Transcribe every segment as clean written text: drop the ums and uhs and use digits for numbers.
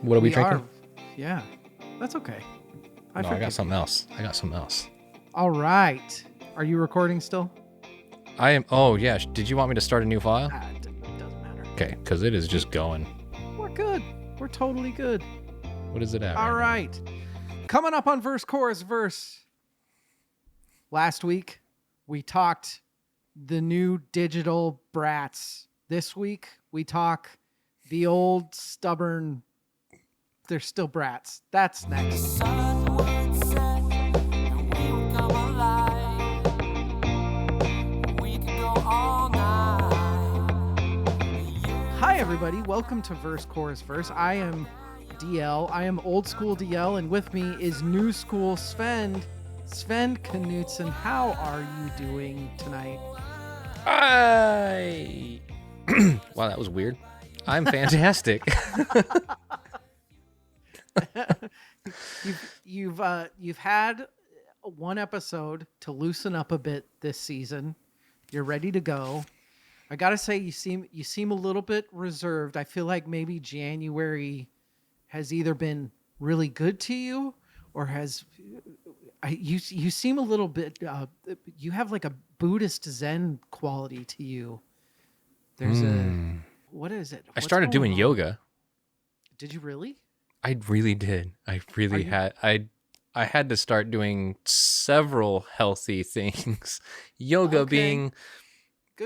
What are we drinking? Yeah, that's okay. I got something else. All right. Are you recording still? I am. Oh, yeah. Did you want me to start a new file? It doesn't matter. Okay, because it is just going. We're good. We're totally good. What is it at? All right. Coming up on Verse, Chorus, Verse. Last week, we talked the new digital brats. This week, we talk the old stubborn. They're still brats. That's next. Hi, everybody. Welcome to Verse, Chorus, Verse. I am DL. I am old school DL, and with me is new school Svend. Svend Knutsen, how are you doing tonight? Wow, that was weird. I'm fantastic. You've had one episode to loosen up a bit this season. You're ready to go. I gotta say, you seem a little bit reserved. I feel like maybe January has either been really good to you, or you seem a little bit. You have like a Buddhist Zen quality to you. There's what is it? I started doing yoga. Did you really? I really did. I really had. I had to start doing several healthy things. Yoga being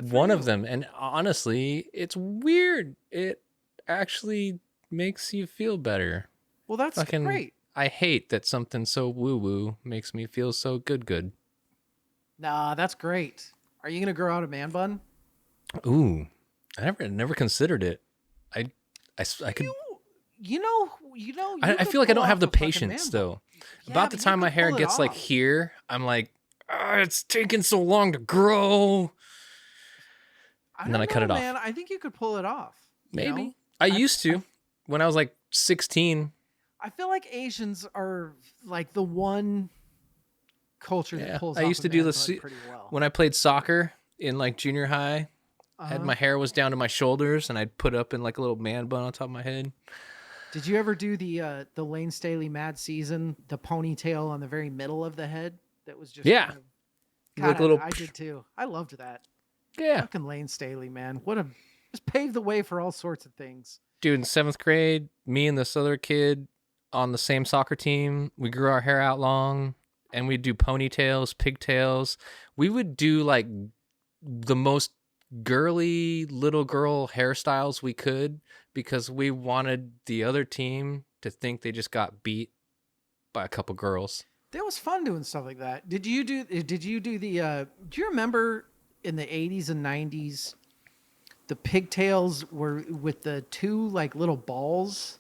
one of them. And honestly, it's weird. It actually makes you feel better. Well, that's great. I hate that something so woo-woo makes me feel so good. Nah, that's great. Are you going to grow out a man bun? Ooh, I never considered it. I could... I feel like I don't have the patience, though. Yeah, about the time my hair gets like here, I'm like, it's taking so long to grow. And then I cut it off. Man, I think you could pull it off. Maybe. I used to when I was like 16. I feel like Asians are like the one culture that pulls off. I used to do this pretty well. When I played soccer in like junior high. My hair was down to my shoulders, and I'd put up in like a little man bun on top of my head. Did you ever do the Lane Staley Mad Season, the ponytail on the very middle of the head? That was just I did too. I loved that. Yeah, fucking Lane Staley, man. Just paved the way for all sorts of things. Dude, in 7th grade, me and this other kid on the same soccer team, we grew our hair out long, and we'd do ponytails, pigtails. We would do like the most girly little girl hairstyles we could, because we wanted the other team to think they just got beat by a couple girls. That was fun doing stuff like that. Did you do the do you remember in the 80s and 90s the pigtails were with the two like little balls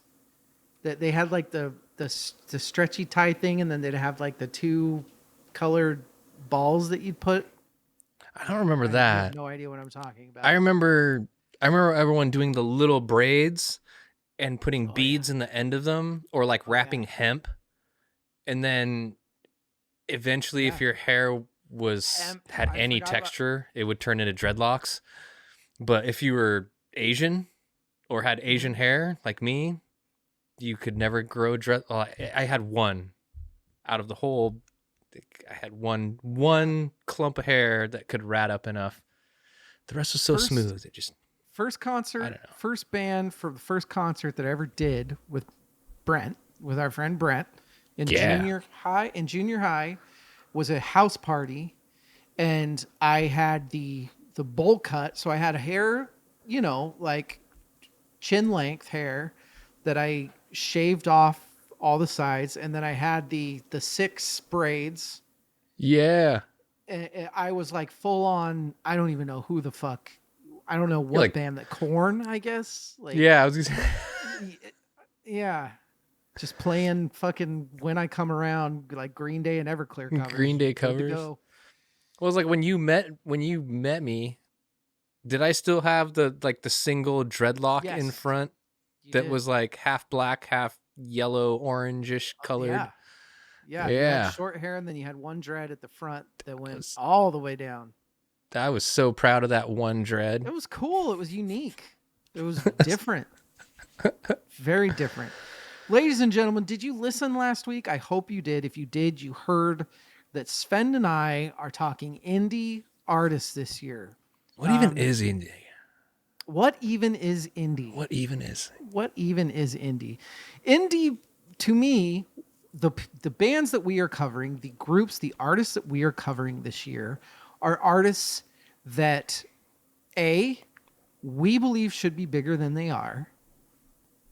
that they had, like the stretchy tie thing, and then they'd have like the two colored balls that you'd put? I don't remember that. I have no idea what I'm talking about. I remember everyone doing the little braids and putting beads in the end of them, or like wrapping hemp. And then eventually if your hair had any texture, it would turn into dreadlocks. But if you were Asian or had Asian hair like me, you could never grow I had one out of the whole. I had one clump of hair that could rat up enough. The rest was so smooth. It just first band for the first concert that I ever did with our friend Brent in junior high was a house party, and I had the bowl cut, so I had hair, like chin length hair that I shaved off all the sides, and then I had the 6 braids. Yeah. And I was like full on. I don't even know who the fuck. I don't know what band that Korn, I guess. Like, yeah, I was gonna say. Yeah, just playing fucking When I Come Around, like Green Day and Everclear covers. Green Day covers. Well, it was like when you met me. Did I still have the single dreadlock in front that was like half black, half yellow, orangish colored? Yeah. You had short hair, and then you had one dread at the front that went all the way down. I was so proud of that one dread. It was cool. It was unique. It was different. Very different. Ladies and gentlemen, did you listen last week? I hope you did. If you did, you heard that Svend and I are talking indie artists this year. What even is indie? What even is indie? What even is? What even is indie? Indie, to me, the bands that we are covering, the groups, the artists that we are covering this year are artists that we believe should be bigger than they are,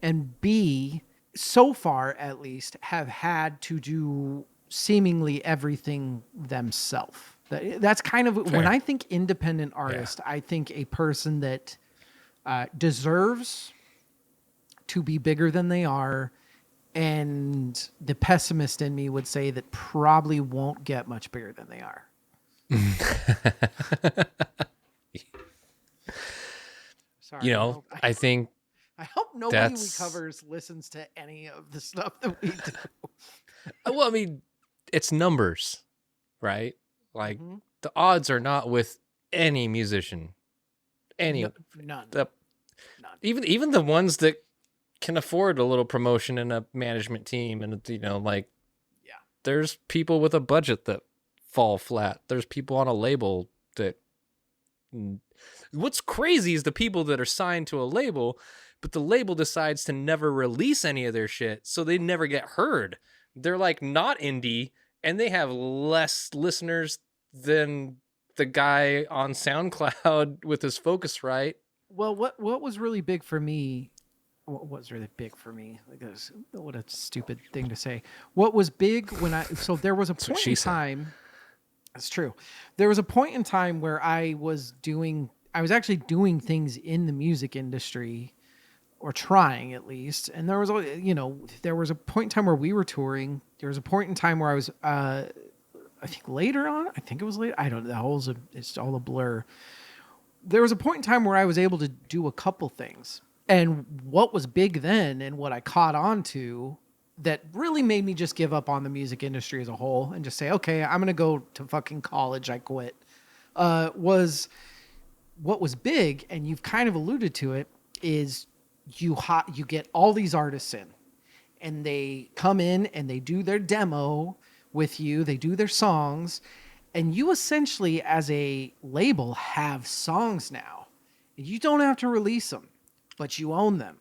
and B, so far at least, have had to do seemingly everything themselves. That's kind of Fair. when I think independent artist, I think a person that deserves to be bigger than they are, and the pessimist in me would say that probably won't get much bigger than they are. Sorry, You know, I think I hope nobody we covers listens to any of the stuff that we do. Well, I mean, it's numbers, right? Like the odds are not with any musician, None. None. Even the ones that can afford a little promotion and a management team, and there's people with a budget that fall flat. There's people on a label that. What's crazy is the people that are signed to a label, but the label decides to never release any of their shit, so they never get heard. They're like not indie, and they have less listeners than the guy on SoundCloud with his Focusrite. Well, what was really big for me? What was really big for me? What a stupid thing to say. What was big so there was a point in time. That's true. There was a point in time where I was actually doing things in the music industry, or trying at least. And there was a point in time where we were touring. There was a point in time where I was, I think later on, I think it was later. I don't know. It's all a blur. There was a point in time where I was able to do a couple things. And what was big then, and what I caught on to, that really made me just give up on the music industry as a whole and just say, okay, I'm going to go to fucking college. I quit. Was what was big, and you've kind of alluded to it, is you get all these artists in, and they come in and they do their demo with you. They do their songs, and you essentially, as a label, have songs now. You don't have to release them, but you own them.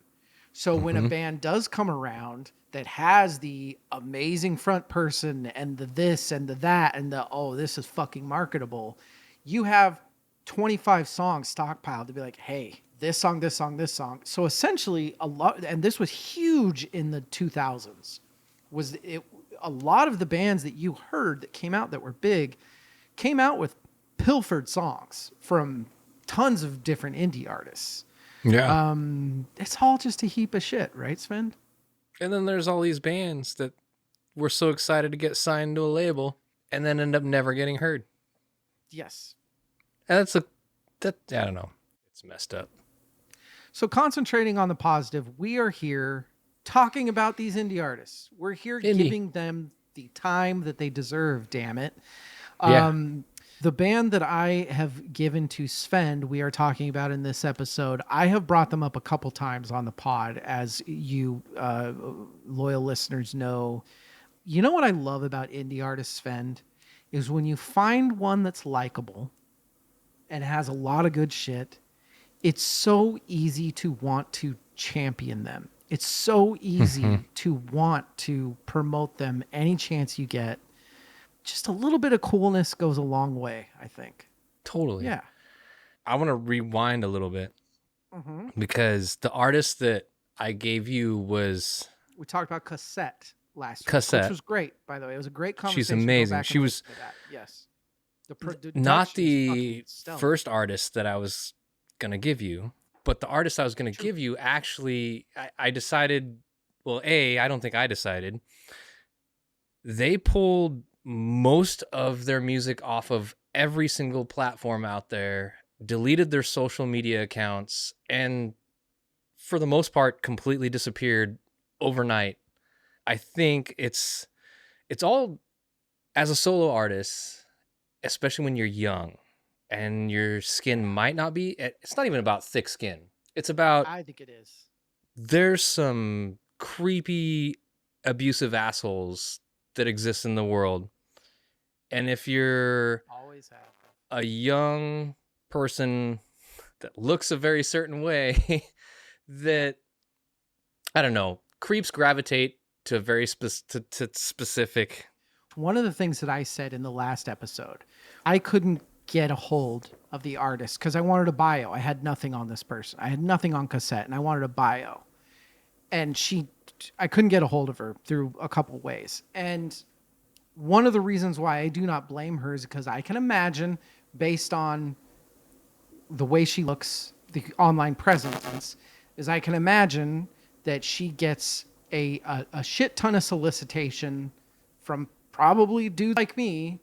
So when a band does come around that has the amazing front person and the this and the that and this is fucking marketable, you have 25 songs stockpiled to be like, hey, this song, this song, this song. So essentially and this was huge in the 2000s, a lot of the bands that you heard that came out that were big came out with pilfered songs from tons of different indie artists. Yeah. It's all just a heap of shit, right, Svend? And then there's all these bands that were so excited to get signed to a label and then end up never getting heard. Yes. And I don't know. It's messed up. So concentrating on the positive, we are here talking about these indie artists. We're here giving them the time that they deserve, damn it. The band that I have given to Svend, we are talking about in this episode, I have brought them up a couple times on the pod, as you loyal listeners know. You know what I love about indie artists, Svend, is when you find one that's likable and has a lot of good shit, it's so easy to want to champion them. It's so easy to want to promote them any chance you get. Just a little bit of coolness goes a long way, I think. Totally. Yeah. I want to rewind a little bit because the artist that I gave you was... We talked about Cassette last week, Cassette. Which was great, by the way. It was a great conversation. She's amazing. She was... Yes. Not the first artist that I was going to give you, but the artist I was going to give you, actually, I decided... Well, I don't think I decided. They pulled most of their music off of every single platform out there, deleted their social media accounts, and for the most part completely disappeared overnight. I think it's all, as a solo artist, especially when you're young and your skin might not be, it's not even about thick skin. It's about, I think it is. There's some creepy, abusive assholes that exist in the world. And if you're Always have. a young person that looks a very certain way, that, I don't know, creeps gravitate to a very specific. One of the things that I said in the last episode, I couldn't get a hold of the artist because I wanted a bio. I had nothing on this person. I had nothing on cassette, and I wanted a bio. And I couldn't get a hold of her through a couple ways. And one of the reasons why I do not blame her is because I can imagine, based on the way she looks, the online presence, is I can imagine that she gets a shit ton of solicitation from probably dudes like me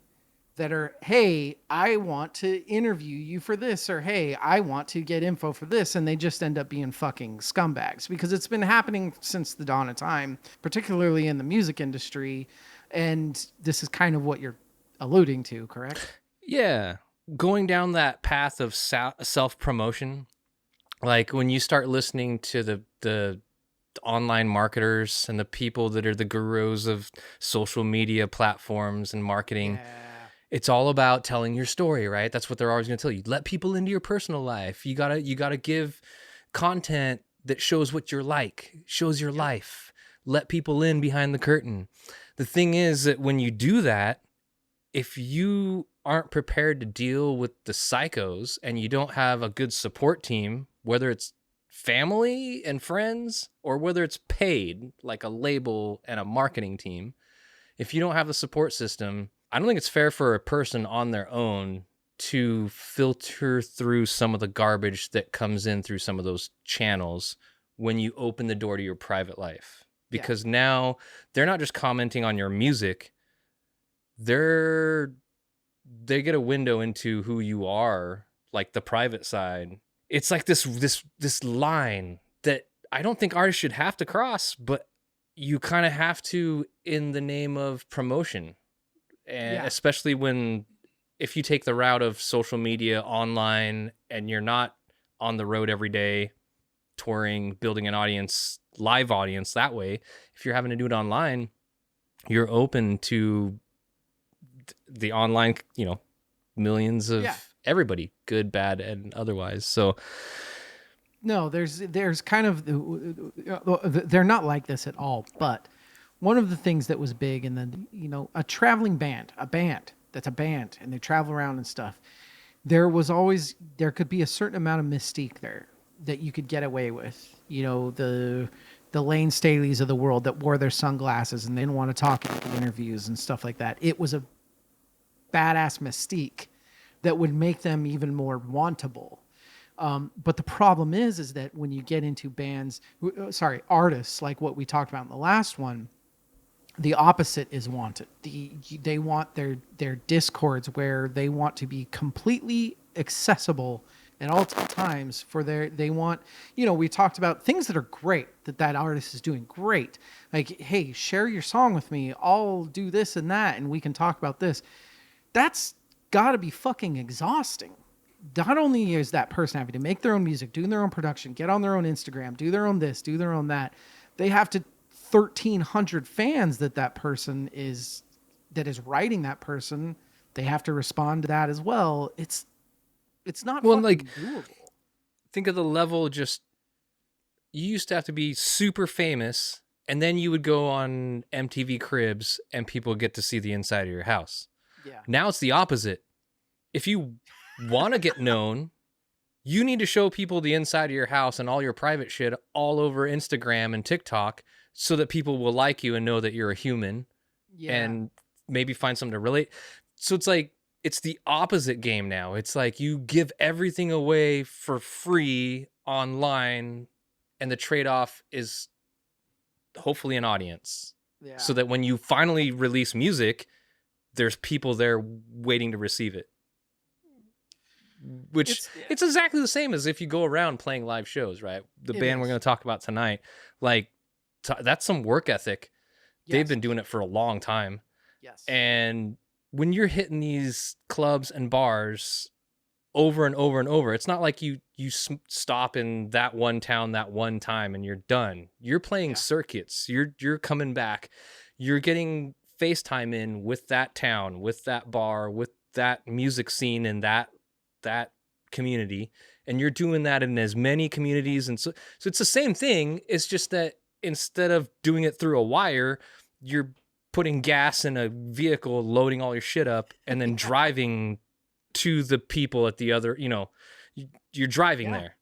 that are, hey, I want to interview you for this, or hey, I want to get info for this, and they just end up being fucking scumbags because it's been happening since the dawn of time, particularly in the music industry, and this is kind of what you're alluding to, correct? Yeah, going down that path of self-promotion, like when you start listening to the online marketers and the people that are the gurus of social media platforms and marketing. Yeah. It's all about telling your story, right? That's what they're always going to tell you. Let people into your personal life. You gotta give content that shows what you're like, shows your life. Let people in behind the curtain. The thing is that when you do that, if you aren't prepared to deal with the psychos and you don't have a good support team, whether it's family and friends or whether it's paid, like a label and a marketing team, if you don't have the support system, I don't think it's fair for a person on their own to filter through some of the garbage that comes in through some of those channels when you open the door to your private life. Because now they're not just commenting on your music, they get a window into who you are, like the private side. It's like this line that I don't think artists should have to cross, but you kind of have to in the name of promotion. And especially if you take the route of social media online and you're not on the road every day touring, building an audience, live audience that way, if you're having to do it online, you're open to the online, millions of everybody, good, bad, and otherwise. So no, there's kind of, they're not like this at all, but one of the things that was big, and then, a traveling band, a band that's a band and they travel around and stuff. There could be a certain amount of mystique there that you could get away with. The Lane Staleys of the world that wore their sunglasses and they didn't want to talk in interviews and stuff like that. It was a badass mystique that would make them even more wantable. But the problem is that when you get into artists like what we talked about in the last one, the opposite is wanted. They want their discords where they want to be completely accessible at all times they want, we talked about things that are great, that artist is doing great. Like, hey, share your song with me. I'll do this and that, and we can talk about this. That's got to be fucking exhausting. Not only is that person having to make their own music, do their own production, get on their own Instagram, do their own this, do their own that. They have to 1,300 fans that person is writing that person. They have to respond to that as well. It's not doable. Think of the level. Just, you used to have to be super famous, and then you would go on MTV Cribs, and people get to see the inside of your house. Yeah. Now it's the opposite. If you want to get known, you need to show people the inside of your house and all your private shit all over Instagram and TikTok so that people will like you and know that you're a human and maybe find something to relate. So it's like, it's the opposite game now. It's like you give everything away for free online, and the trade-off is hopefully an audience. Yeah. So that when you finally release music, there's people there waiting to receive it. Which it's exactly the same as if you go around playing live shows, right? The band we're going to talk about tonight, like that's some work ethic. Yes. They've been doing it for a long time. Yes. And when you're hitting these clubs and bars over and over and over. It's not like you stop in that one town that one time and you're done. You're playing circuits. You're coming back. You're getting FaceTime in with that town, with that bar, with that music scene and that community, and you're doing that in as many communities. And so it's the same thing. It's just that instead of doing it through a wire, you're putting gas in a vehicle, loading all your shit up, and then driving to the people at the other, you're driving there.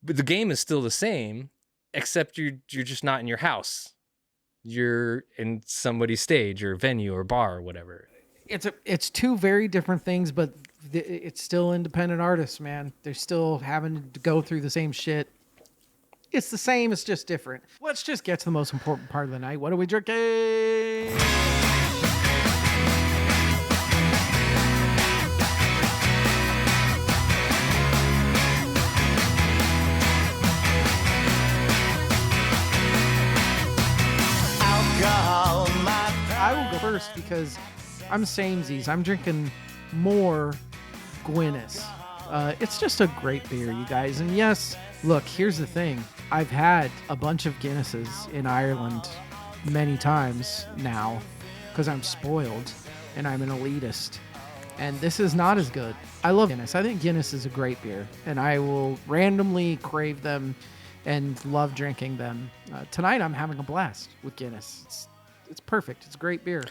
But the game is still the same, except you're just not in your house. You're in somebody's stage or venue or bar or whatever. It's two very different things, but it's still independent artists, man. They're still having to go through the same shit. It's the same, it's just different. Let's just get to the most important part of the night. What are we drinking? I will go first because I'm samesies. I'm drinking more Guinness. It's just a great beer, you guys. And yes, look, here's the thing. I've had a bunch of Guinnesses in Ireland many times now because I'm spoiled and I'm an elitist. And this is not as good. I love Guinness. I think Guinness is a great beer, and I will randomly crave them and love drinking them. Tonight, I'm having a blast with Guinness. It's perfect. It's a great beer.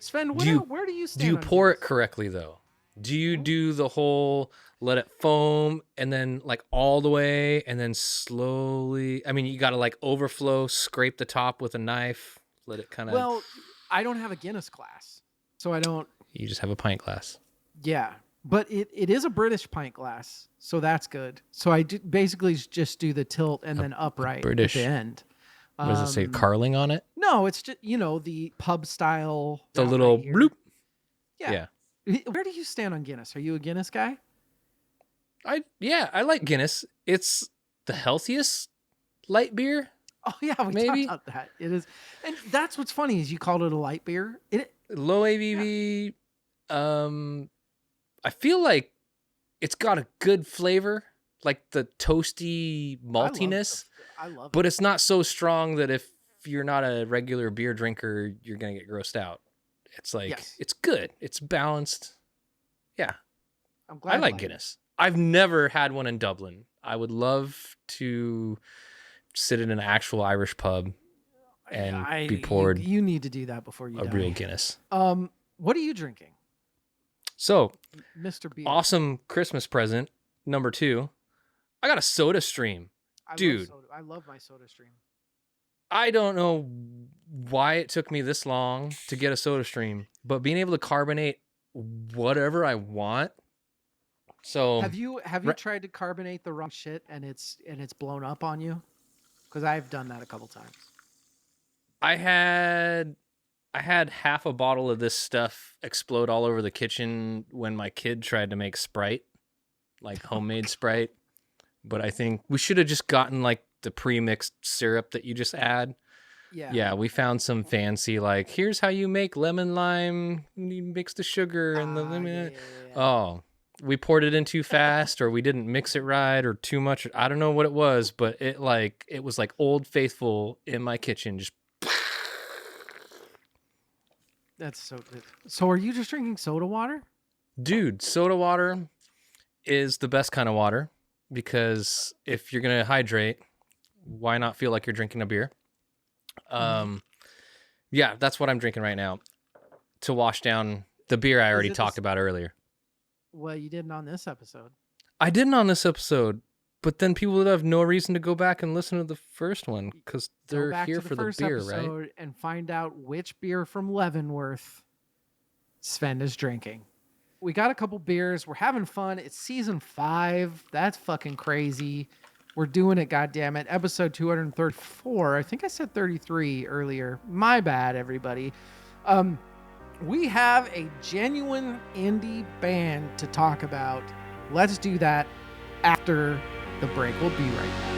Svend, where do you stand? Do you on pour Guinness? it correctly though? Do you do the whole let it foam and then like all the way and then slowly? I mean, you got to like overflow, scrape the top with a knife, let it kind of. Well, I don't have a Guinness glass, so I don't. You just have a pint glass. Yeah, but it is a British pint glass, so that's good. So I basically just do the tilt and then upright British. at the end. What does it say? Carling on it? No, it's just, the pub style. The little right bloop. Yeah. Where do you stand on Guinness? Are you a Guinness guy? I like Guinness. It's the healthiest light beer. Oh yeah, we maybe talked about that. It is, and that's what's funny is you called it a light beer. Low ABV. Yeah. I feel like it's got a good flavor, like the toasty maltiness. I love it. But it's not so strong that if you're not a regular beer drinker, you're gonna get grossed out. It's like It's good. It's balanced. Yeah, I'm glad. I like Guinness. I've never had one in Dublin. I would love to sit in an actual Irish pub and be poured. You need to do that before you die. Real Guinness. What are you drinking? So, Mr. Beer. Awesome Christmas present number 2. I got a Soda Stream. Dude, I love my Soda Stream. I don't know why it took me this long to get a Soda Stream, but being able to carbonate whatever I want. So have you tried to carbonate the wrong shit and it's blown up on you? Because I've done that a couple times. I had half a bottle of this stuff explode all over the kitchen when my kid tried to make Sprite, like homemade Sprite. But I think we should have just gotten like the pre-mixed syrup that you just add. Yeah, we found some fancy, like, here's how you make lemon lime. You mix the sugar and the lemon. Yeah. Oh, we poured it in too fast, or we didn't mix it right, or too much. I don't know what it was, but it was like Old Faithful in my kitchen. Just. That's so good. So are you just drinking soda water? Dude, soda water is the best kind of water. Because if you're going to hydrate, why not feel like you're drinking a beer? Yeah, that's what I'm drinking right now to wash down the beer I already talked about earlier. Well, you didn't on this episode. I didn't on this episode, but then people would have no reason to go back and listen to the first one because they're here for the beer, right? And find out which beer from Leavenworth Svend is drinking. We got a couple beers. We're having fun. It's season 5. That's fucking crazy. We're doing it, goddammit. Episode 234. I think I said 33 earlier. My bad, everybody. We have a genuine indie band to talk about. Let's do that after the break. We'll be right back.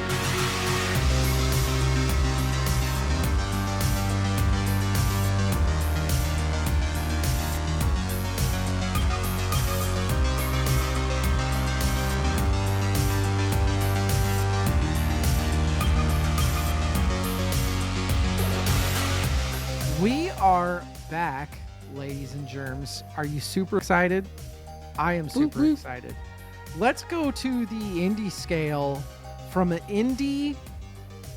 We are back, ladies and germs. Are you super excited? I am super excited. Let's go to the indie scale. From an indie,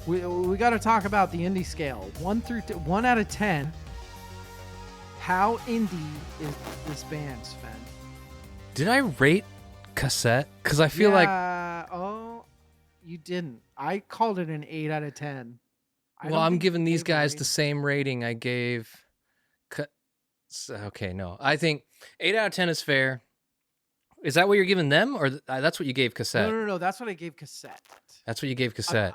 we got to talk about the indie scale. 1 out of 10. How indie is this band, Sven? Did I rate Cassette? Because I feel like... Oh, you didn't. I called it an 8 out of 10. Well, I'm giving these guys the same rating I gave... Okay, no. I think 8 out of 10 is fair. Is that what you're giving them? Or that's what you gave Cassette? No. That's what I gave Cassette. That's what you gave Cassette.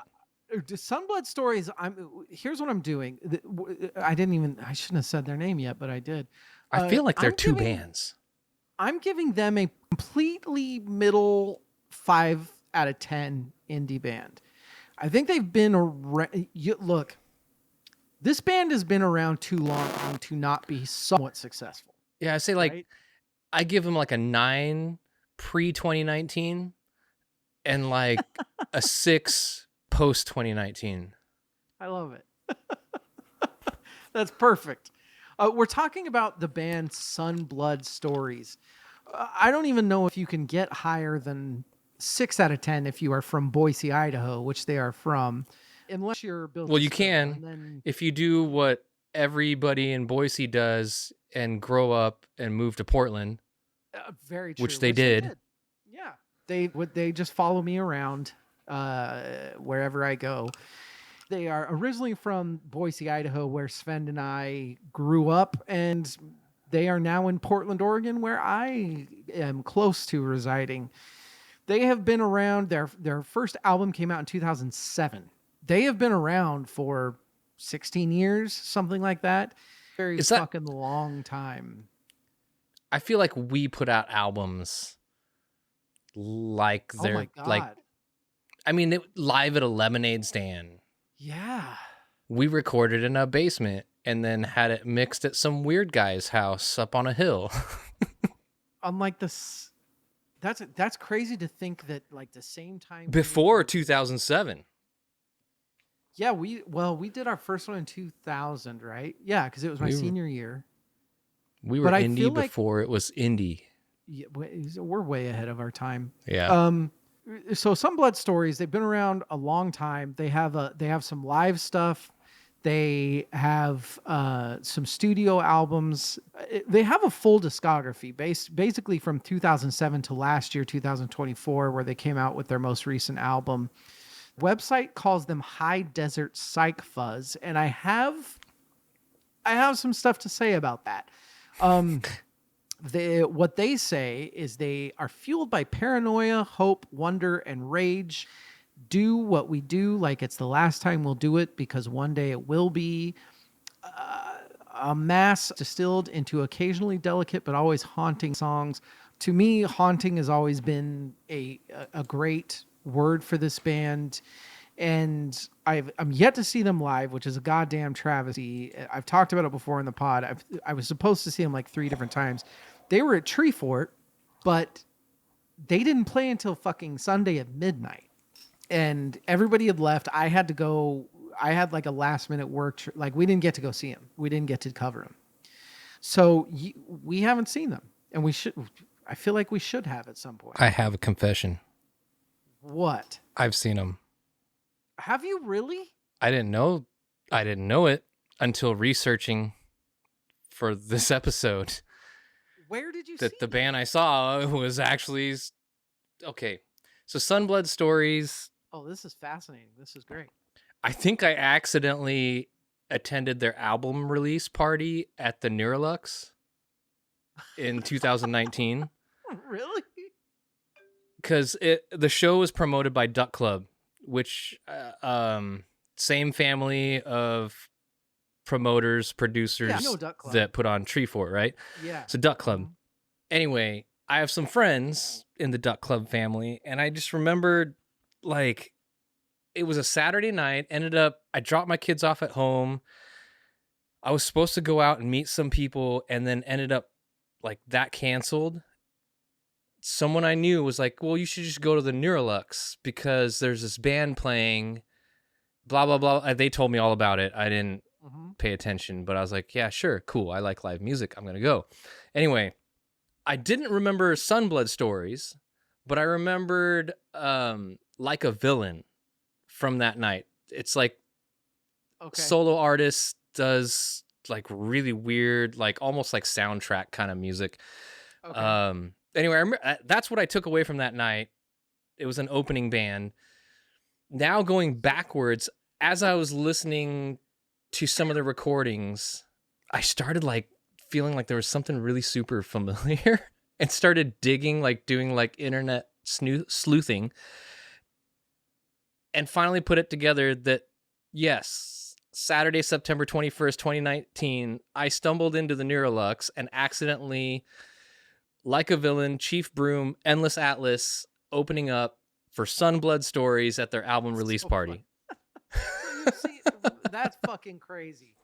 Sunblood Stories, here's what I'm doing. I shouldn't have said their name yet, but I did. I feel like they're two bands. I'm giving them a completely middle 5 out of 10 indie band. I think they've been look, this band has been around too long to not be somewhat successful. Yeah, I say like, right? I give them like a 9 pre-2019 and like a 6 post-2019. I love it. That's perfect. We're talking about the band Sunblood Stories. I don't even know if you can get higher than 6 out of 10 if you are from Boise, Idaho, which they are from, unless you're Bill. Well, you can if you do what everybody in Boise does and grow up and move to Portland. Very true. Which they did. Yeah, they just follow me around wherever I go. They are originally from Boise, Idaho, where Svend and I grew up, and they are now in Portland, Oregon, where I am close to residing. They have been around. Their first album came out in 2007. They have been around for 16 years, something like that. Very fucking long time. I feel like we put out albums like they're like, I mean, live at a lemonade stand. Yeah. We recorded in a basement and then had it mixed at some weird guy's house up on a hill. Unlike this, that's crazy to think that like the same time before 2007. Yeah, we did our first one in 2000, right? Yeah, because it was my senior year. We were indie before it was indie. Yeah, we're way ahead of our time. Yeah. So Sunblood Stories, they've been around a long time. They have some live stuff. They have some studio albums. They have a full discography basically from 2007 to last year, 2024, where they came out with their most recent album. Website calls them High Desert Psych Fuzz, and I have some stuff to say about that. What they say is they are fueled by paranoia, hope, wonder, and rage. Do what we do like it's the last time we'll do it, because one day it will be. A mass distilled into occasionally delicate but always haunting songs. To me, haunting has always been a great word for this band. And I'm yet to see them live, which is a goddamn travesty. I've talked about it before in the pod. I was supposed to see them like 3 different times. They were at Tree Fort, but they didn't play until fucking Sunday at midnight. And everybody had left. I had to go. I had like a last minute work. Like we didn't get to go see them. We didn't get to cover them. So we haven't seen them. And we should. I feel like we should have at some point. I have a confession. What? I've seen them. Have you really? I didn't know it until researching for this episode. Where did you see the band I saw was actually okay. So Sunblood Stories. Oh, this is fascinating. This is great. I think I accidentally attended their album release party at the Neurolux in 2019. Really? Because the show was promoted by Duck Club, which same family of promoters, producers that put on Tree Fort, right? Yeah. So Duck Club. Anyway, I have some friends in the Duck Club family, and I just remembered, like, it was a Saturday night. I dropped my kids off at home. I was supposed to go out and meet some people, and then ended up, like, that canceled. Someone I knew was like, well, you should just go to the Neurolux because there's this band playing, blah, blah, blah. They told me all about it. I didn't pay attention, but I was like, yeah, sure, cool. I like live music. I'm going to go. Anyway, I didn't remember Sunblood Stories, but I remembered Like a Villain from that night. It's like solo artist does like really weird, like almost like soundtrack kind of music. Anyway, I remember, that's what I took away from that night. It was an opening band. Now going backwards, as I was listening to some of the recordings, I started like feeling like there was something really super familiar and started digging, like doing like internet sleuthing, and finally put it together that yes, Saturday, September 21st, 2019, I stumbled into the Neurolux and accidentally, Like a Villain, Chief Broom, Endless Atlas opening up for Sunblood Stories at their album release party. See, that's fucking crazy.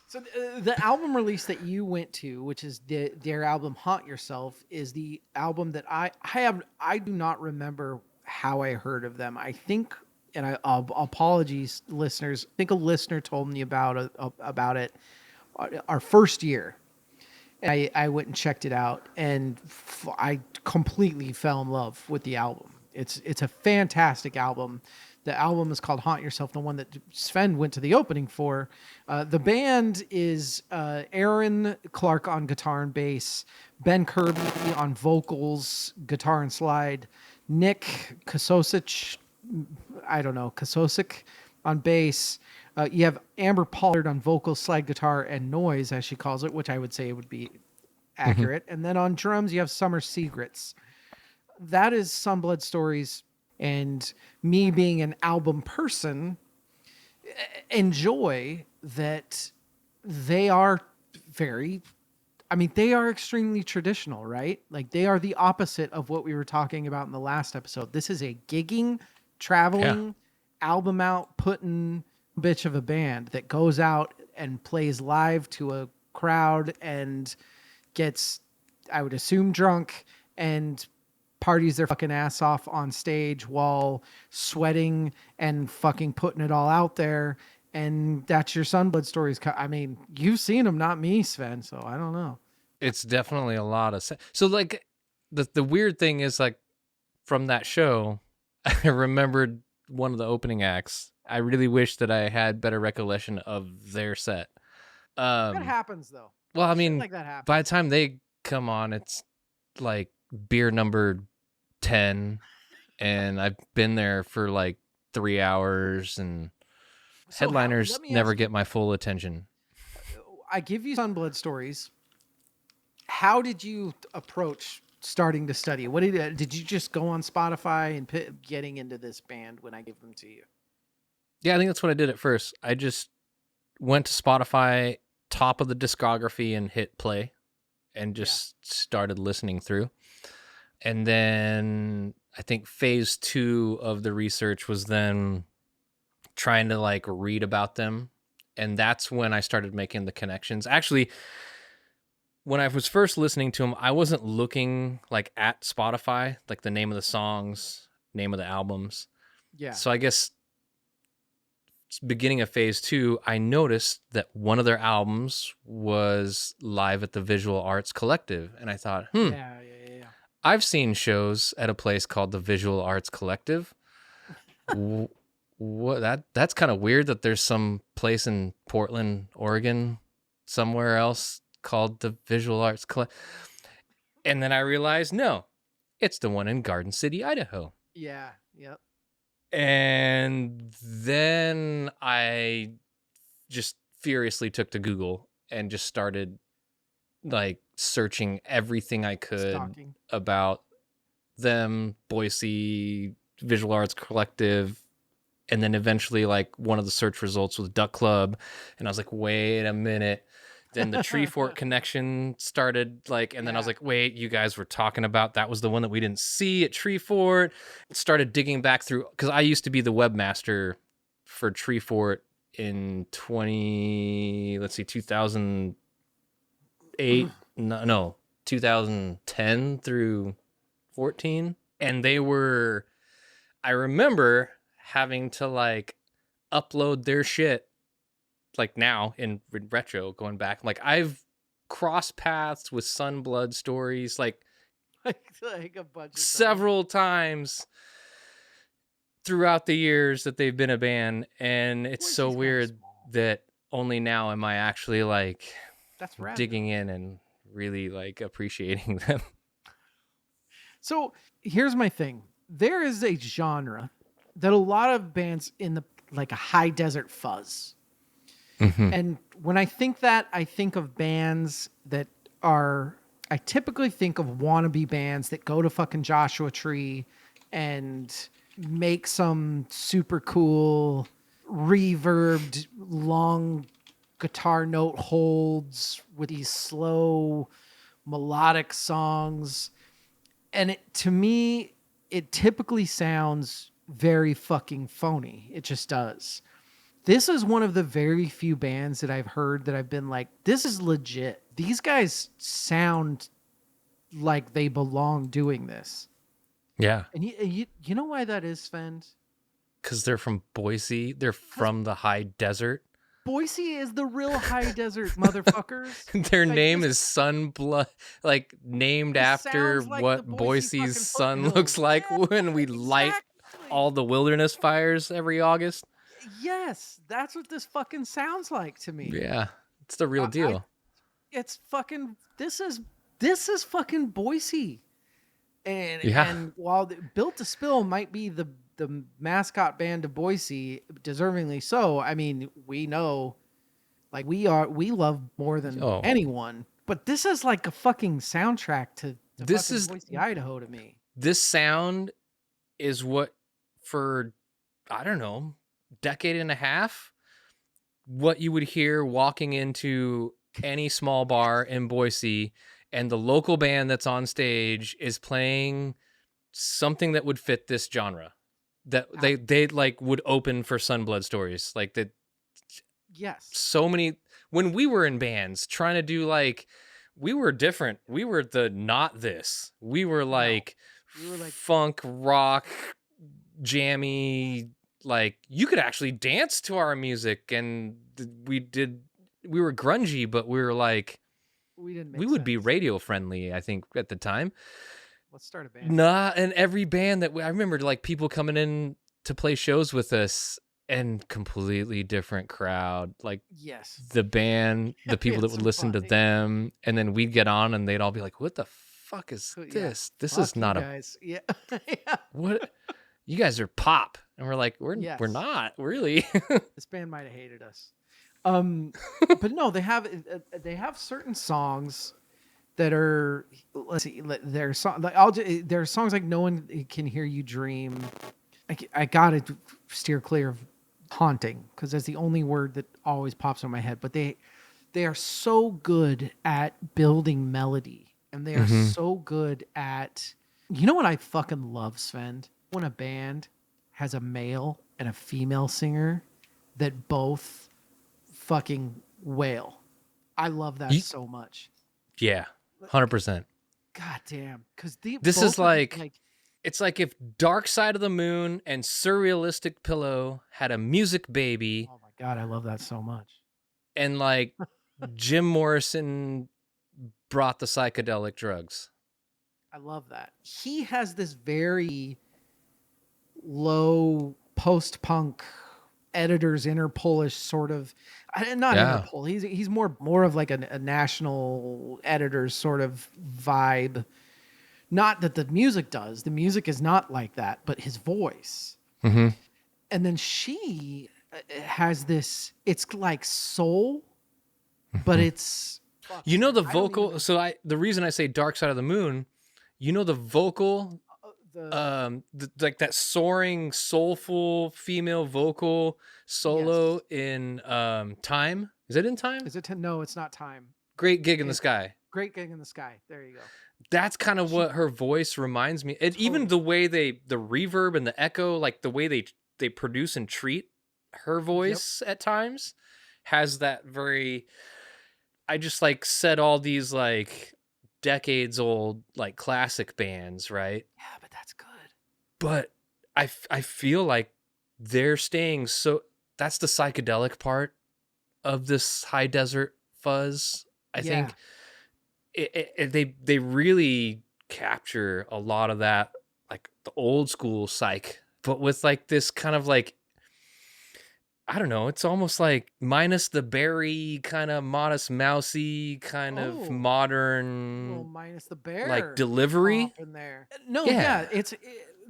So the album release that you went to, which is their album "Haunt Yourself," is the album that I do not remember how I heard of them. I think, and apologies, listeners. I think a listener told me about it our first year. I went and checked it out, and I completely fell in love with the album. It's a fantastic album. The album is called "Haunt Yourself," the one that Svend went to the opening for. The band is Aaron Clark on guitar and bass, Ben Kirby on vocals, guitar and slide, Nick Kososic on bass. You have Amber Pollard on vocals, slide guitar, and noise, as she calls it, which I would say would be accurate. And then on drums, you have Summer Secrets. That is Sunblood Stories. And me being an album person, enjoy that they are they are extremely traditional, right? Like they are the opposite of what we were talking about in the last episode. This is a gigging, traveling, album out, putting bitch of a band that goes out and plays live to a crowd and gets, I would assume, drunk and parties their fucking ass off on stage while sweating and fucking putting it all out there. And that's your Sunblood Stories. I mean, you've seen them, not me, Sven. So I don't know. It's definitely a lot of so like the weird thing is like from that show, I remembered one of the opening acts. I really wish that I had better recollection of their set. That happens though. Well, I mean, like that happens. By the time they come on, it's like beer number 10, and I've been there for like 3 hours, and headliners never get my full attention. I give you Sunblood Stories. How did you approach starting to study? What did you just go on Spotify and getting into this band when I gave them to you? Yeah, I think that's what I did at first. I just went to Spotify, top of the discography, and hit play, and just started listening through. And then I think phase 2 of the research was then trying to like read about them. And that's when I started making the connections. Actually, when I was first listening to them, I wasn't looking like at Spotify, like the name of the songs, name of the albums. Yeah. So I guess beginning of phase 2, I noticed that one of their albums was live at the Visual Arts Collective. And I thought, Yeah. I've seen shows at a place called the Visual Arts Collective. That's kind of weird that there's some place in Portland, Oregon, somewhere else called the Visual Arts Collective. And then I realized, no, it's the one in Garden City, Idaho. Yeah. Yep. And then I just furiously took to Google and just started like searching everything I could about them, Boise, Visual Arts Collective, and then eventually like one of the search results was Duck Club, and I was like, wait a minute. Then the Tree Fort connection started like, and then I was like, wait, you guys were talking about that was the one that we didn't see at Tree Fort. Started digging back through, because I used to be the webmaster for Tree Fort in 2008, 2010 through 14. And I remember having to like upload their shit like now in retro going back, like I've crossed paths with Sunblood Stories like like a bunch of times. several times throughout the years that they've been a band, and it's Boise so is kinda weird small. that only now am I actually like That's rad, digging though. in and really like appreciating them. So here's my thing. There is a genre that a lot of bands in the like a high desert fuzz. Mm-hmm. And when I think that, I think of bands that are I typically think of wannabe bands that go to fucking Joshua Tree and make some super cool reverbed long guitar note holds with these slow melodic songs. And to me, it typically sounds very fucking phony. It just does. This is one of the very few bands that I've heard that I've been like, this is legit. These guys sound like they belong doing this. Yeah. And you know why that is, Svend? Because they're from Boise. They're from the high desert. Boise is the real high desert, motherfuckers. Their Like name this, is Sunblood, like named after sounds like the what Boise Boise's fucking sun foothills. looks like Yeah, when we light exactly. all the wilderness fires every August. Yes, that's what this fucking sounds like to me. Yeah, it's the real deal. It's fucking this is fucking Boise. And Yeah. and while Built to Spill might be the mascot band of Boise, deservingly so. I mean, we know like we love more than anyone, but this is like a fucking soundtrack to this fucking is Boise, Idaho to me. This sound is what for I don't know, decade and a half, what you would hear walking into any small bar in Boise, and the local band that's on stage is playing something that would fit this genre. That they like would open for Sunblood Stories. Like that. Yes. So many when we were in bands trying to do like we were different. We were the not this. We were like, funk, rock, jammy, like you could actually dance to our music, and we were grungy, but we were like we would be radio friendly, I think, at the time. Let's start a band. Nah, and every band that I remember, like people coming in to play shows with us, and completely different crowd. Like yes, the band, the people that would listen to them, and then we'd get on, and they'd all be like, "What the fuck is this? This is not a guys." Yeah, what? You guys are pop," and we're like, "We're not really." This band might have hated us. But no, they have certain songs that are, let's see, their song. There are songs like "No One Can Hear You Dream." I gotta steer clear of "Haunting" because that's the only word that always pops in my head. But they are so good at building melody, and they are so good at. You know what I fucking love, Svend? When a band has a male and a female singer that both fucking wail. I love that so much. Yeah, 100%. God damn, because this is like it's like if Dark Side of the Moon and Surrealistic Pillow had a music baby. Oh my god, I love that so much. And like Jim Morrison brought the psychedelic drugs. I love that. He has this very low post-punk editor's inner Polish sort of, not inner Pol. He's more of like a national editor's sort of vibe. Not that the music does. The music is not like that, but his voice. Mm-hmm. And then she has this. It's like soul, but it's. You know the vocal. So the reason I say Dark Side of the Moon, you know the vocal. Like that soaring, soulful female vocal solo in Time. Is it in Time? Is it? No, it's not Time. Great Gig in the Sky. Great Gig in the Sky. There you go. That's kind of what her voice reminds me. And even the way the reverb and the echo, like the way they produce and treat her voice at times, has that very. I just like said all these like decades old like classic bands, right? Yeah, but that's good. But I feel like they're staying so. That's the psychedelic part of this high desert fuzz. I Yeah. think they really capture a lot of that, like the old school psych, but with like this kind of like, I don't know, it's almost like minus the berry kind of Modest Mousy kind of Oh, a little modern minus the like bear delivery. pop in there. No, yeah, Yeah.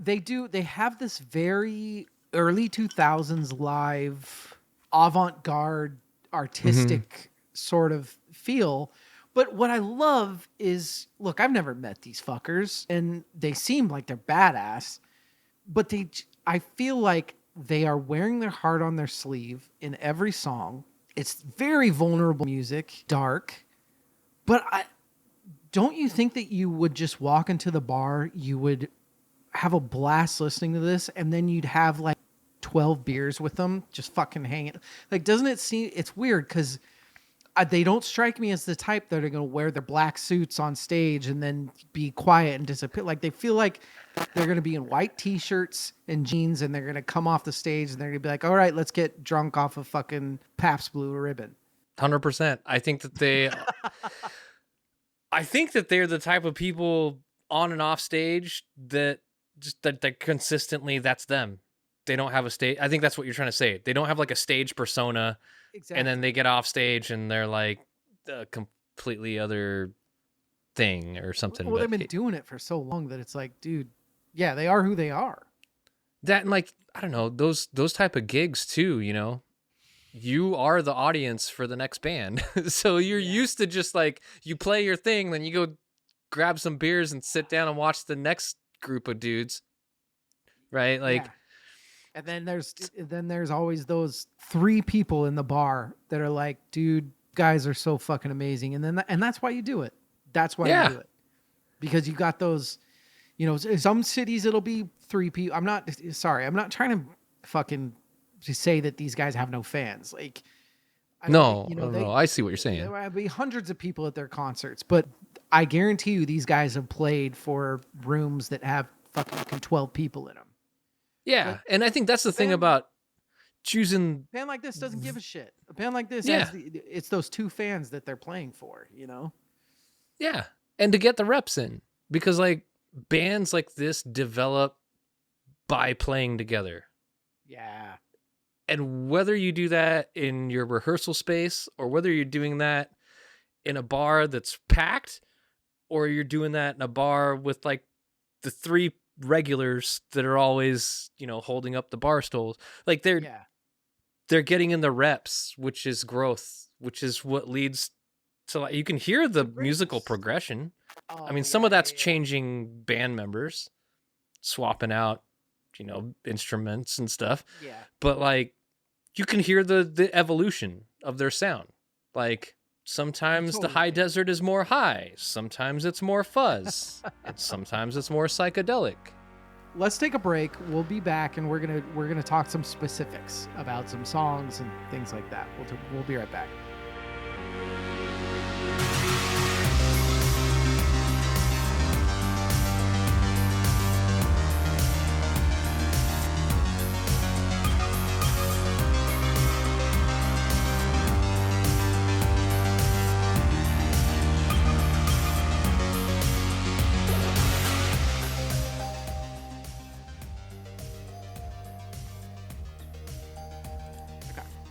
they have this very early 2000s live avant-garde Mm-hmm. artistic sort of feel. But what I love is, look, I've never met these fuckers and they seem like they're badass, but I feel like they are wearing their heart on their sleeve in every song. It's very vulnerable music, dark, but I don't you think that you would just walk into the bar, you would have a blast listening to this, and then you'd have like 12 beers with them, just fucking hanging? Like, doesn't it seem it's weird because they don't strike me as the type that are going to wear their black suits on stage and then be quiet and disappear. Like, they feel like they're going to be in white t-shirts and jeans and they're going to come off the stage and they're going to be like, all right, let's get drunk off of fucking Pabst Blue Ribbon. 100%. I think that they're the type of people on and off stage that just that consistently that's them. They don't have a stage. I think that's what you're trying to say. They don't have like a stage persona, and then Exactly. they get off stage and they're like a completely other thing or something. Well, they've But been doing it for so long that it's like, dude, yeah, they are who they are. that, and like, I don't know, those type of gigs too, you are the audience for the next band. So you're Yeah. used to just like, you play your thing, then you go grab some beers and sit down and watch the next group of dudes, right? Yeah. Like, And then there's always those three people in the bar that are like, dude, guys are so fucking amazing. And that's why you do it. That's why you yeah. do it. Because you got those, some cities it'll be three people. I'm not trying to fucking to say that these guys have no fans. Like, No, they no, I see what you're there saying. will be hundreds of people at their concerts, but I guarantee you these guys have played for rooms that have fucking 12 people in them. Yeah, But and I think that's the a thing band about choosing. band like this doesn't give a shit. A band like this Yeah, it's those two fans that they're playing for. yeah, and to get the reps in, because like bands like this develop by playing together. Yeah. And whether you do that in your rehearsal space or whether you're doing that in a bar that's packed or you're doing that in a bar with like the three regulars that are always, holding up the bar stools, like Yeah. they're getting in the reps, which is growth, which is what leads to, like, you can hear the To musical greatness. progression. I Oh mean, some yeah, of that's yeah, yeah. changing band members, swapping out, instruments and stuff. Yeah. But like, you can hear the evolution of their sound. Like, You sometimes the totally high can. desert is more high, sometimes it's more fuzz, and sometimes it's more psychedelic. Let's take a break. We'll be back and we're gonna talk some specifics about some songs and things like that. We'll be right back.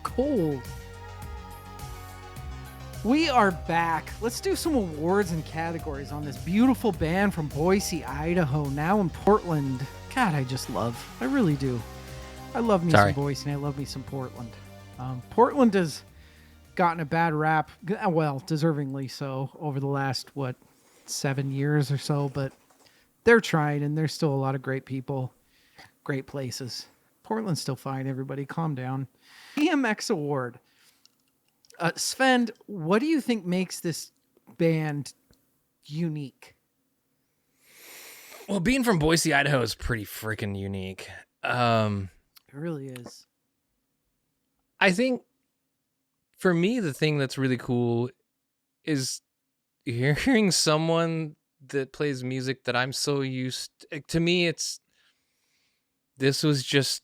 Cold. We are back. Let's do some awards and categories on this beautiful band from Boise, Idaho, now in Portland. God, I really do. I love me Sorry. some Boise and I love me some Portland. Portland has gotten a bad rap, well, deservingly so, over the last, 7 years or so, but they're trying and there's still a lot of great people, great places. Portland's still fine, everybody. Calm down. BMX Award. Svend, what do you think makes this band unique? Well, being from Boise, Idaho is pretty freaking unique. It really is. I think for me, the thing that's really cool is hearing someone that plays music that I'm so used to me, this was just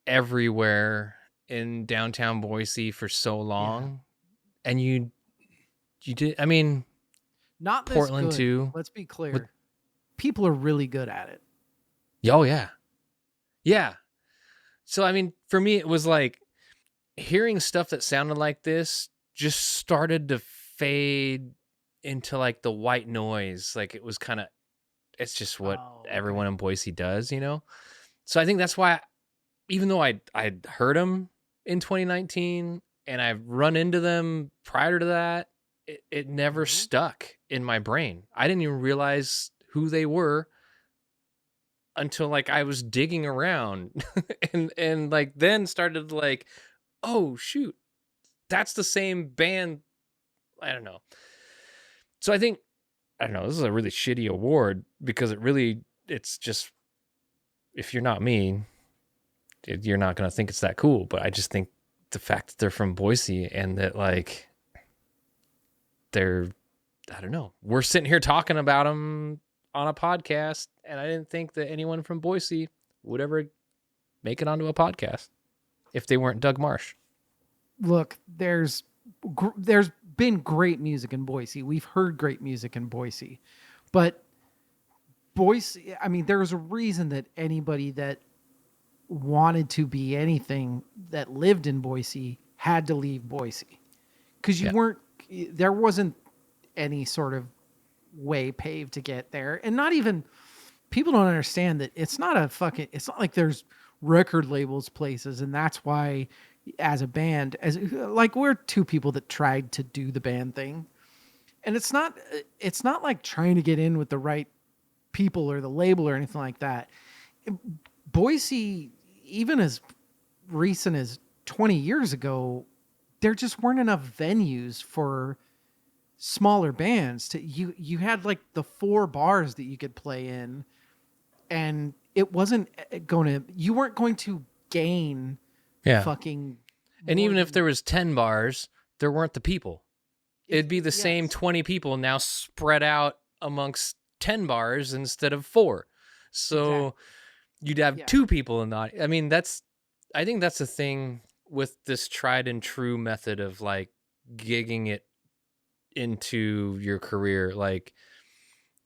everywhere in downtown Boise for so long, and you did. I mean, Not this Portland good. too. Let's be With, clear. People are really good at it. oh yeah, yeah. So I mean, for me, it was like hearing stuff that sounded like this just started to fade into like the white noise. Like it was kind of, it's just what everyone in Boise does, you know? So I think that's why, even though I'd heard them in 2019 and I've run into them prior to that, it never stuck in my brain. I didn't even realize who they were until like I was digging around and like then started like, oh shoot, that's the same band. I don't know. So I think, I don't know, this is a really shitty award because it's just, if you're not me, you're not going to think it's that cool. But I just think the fact that they're from Boise and that like they're, I don't know, we're sitting here talking about them on a podcast, and I didn't think that anyone from Boise would ever make it onto a podcast if they weren't Doug Marsh. Look, there's been great music in Boise. We've heard great music in Boise, but Boise, I mean, there's a reason that anybody that wanted to be anything that lived in Boise had to leave Boise, because there wasn't any sort of way paved to get there. And not even, people don't understand that it's not like there's record labels places. And that's why as a band, as like we're two people that tried to do the band thing, and it's not like trying to get in with the right people or the label or anything like that. Boise, even as recent as 20 years ago, there just weren't enough venues for smaller bands to, you had like the 4 bars that you could play in, and it wasn't you weren't going to gain fucking, and even if there was 10 bars, there weren't the people. It'd be the same 20 people now spread out amongst 10 bars instead of 4. So you'd have 2 people in the, I mean, I think that's the thing with this tried and true method of like gigging it into your career. Like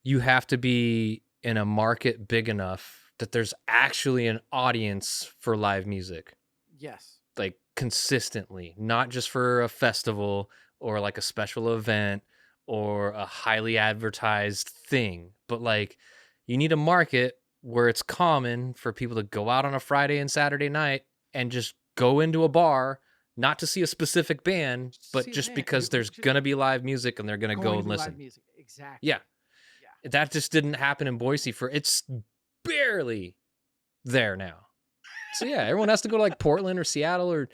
you have to be in a market big enough that there's actually an audience for live music. Yes. Like consistently, not just for a festival or like a special event or a highly advertised thing, but like you need a market where it's common for people to go out on a Friday and Saturday night and just go into a bar, not to see a specific band, but just because there's going to be live music and they're going to go and listen. Live music. Exactly. Yeah. That just didn't happen in Boise it's barely there now. So yeah, everyone has to go to like Portland or Seattle or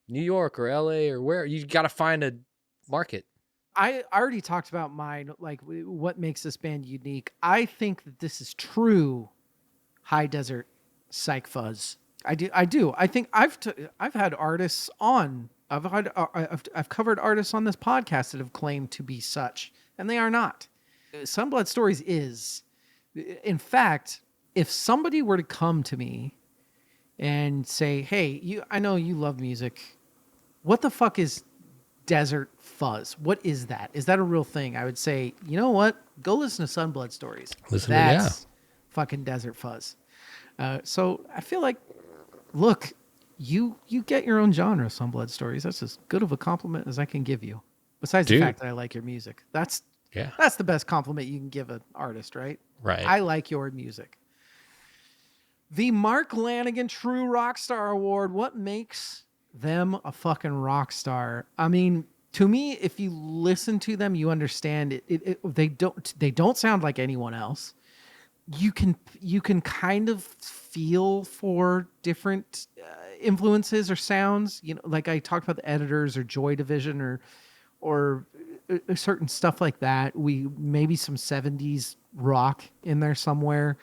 New York or LA or where. You got to find a market. I already talked about mine, like what makes this band unique. I think that this is true high desert psych fuzz. I do. I think I've had artists on. I've covered artists on this podcast that have claimed to be such, and they are not. Sunblood Stories is, in fact, if somebody were to come to me and say, "Hey, I know you love music. What the fuck is desert fuzz? What is that? Is that a real thing?" I would say, you know what? Go listen to Sunblood Stories. That's fucking desert fuzz. So I feel like, look, you get your own genre, Sunblood Stories. That's as good of a compliment as I can give you. Besides the fact that I like your music. That's the best compliment you can give an artist, right? Right. I like your music. The Mark Lanigan True Rockstar Award. What makes them a fucking rock star? I mean, to me, if you listen to them, you understand it. They don't sound like anyone else. You can kind of feel for different influences or sounds. You know, like I talked about the Editors or Joy Division or certain stuff like that. Maybe some 70s rock in there somewhere.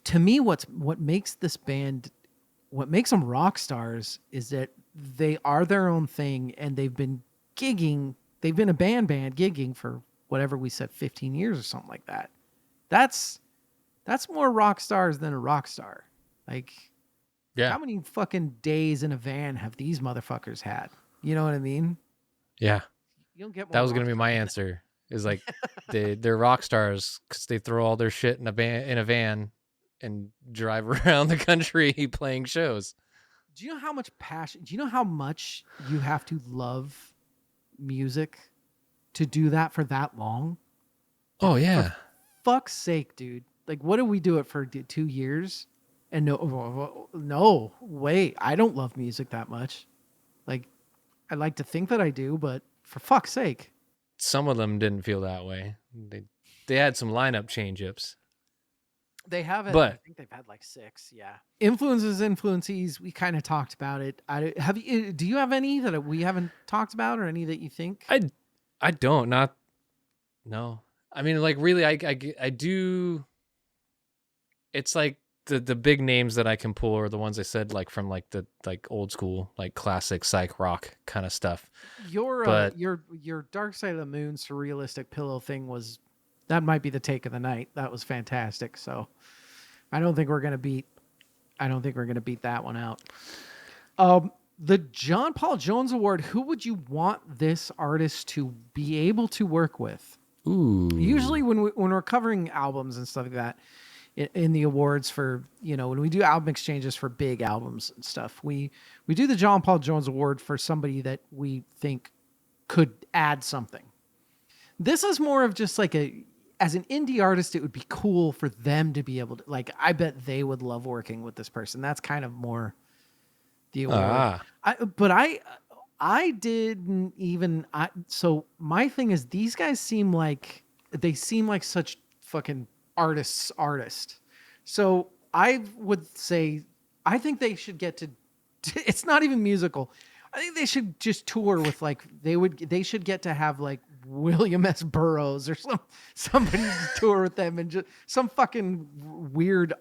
To me, what makes this band, what makes them rock stars, is that they are their own thing, and they've been gigging. They've been a band gigging for whatever we said, 15 years or something like that. That's more rock stars than a rock star. Like, Yeah. How many fucking days in a van have these motherfuckers had? You know what I mean? Yeah. You don't get That more was rock gonna be star my than answer. Is like they're rock stars because they throw all their shit in a van and drive around the country playing shows. Do you know how much passion? Do you know how much you have to love music to do that for that long? Oh Like, for yeah. fuck's sake, dude. Like, what do we do it for 2 years? And no, wait, I don't love music that much. Like, I like to think that I do, but for fuck's sake. Some of them didn't feel that way. They had some lineup change-ups. They haven't. I But think they've had like 6. Yeah. Influences. We kind of talked about it. Have you? Do you have any that we haven't talked about, or any that you think? I don't not no. I mean, like really, I do. It's like the big names that I can pull are the ones I said, like from like the like old school, like classic psych rock kind of stuff. But Your Dark Side of the Moon surrealistic pillow thing was that might be the take of the night. That was fantastic. So I don't think we're gonna beat. I don't think we're gonna beat that one out. The John Paul Jones Award. Who would you want this artist to be able to work with? ooh, Usually, when we're covering albums and stuff like that, in the awards for, when we do album exchanges for big albums and stuff, we do the John Paul Jones Award for somebody that we think could add something. This is more of just like as an indie artist, it would be cool for them to be able to, like, I bet they would love working with this person. That's kind of more the award. ah, I didn't even. So my thing is, these guys seem like such fucking artists. So I would say, I think they should get to. It's not even musical. I think they should just tour with, like, they should get to have like William S. Burroughs or somebody to tour with them, and just some fucking weird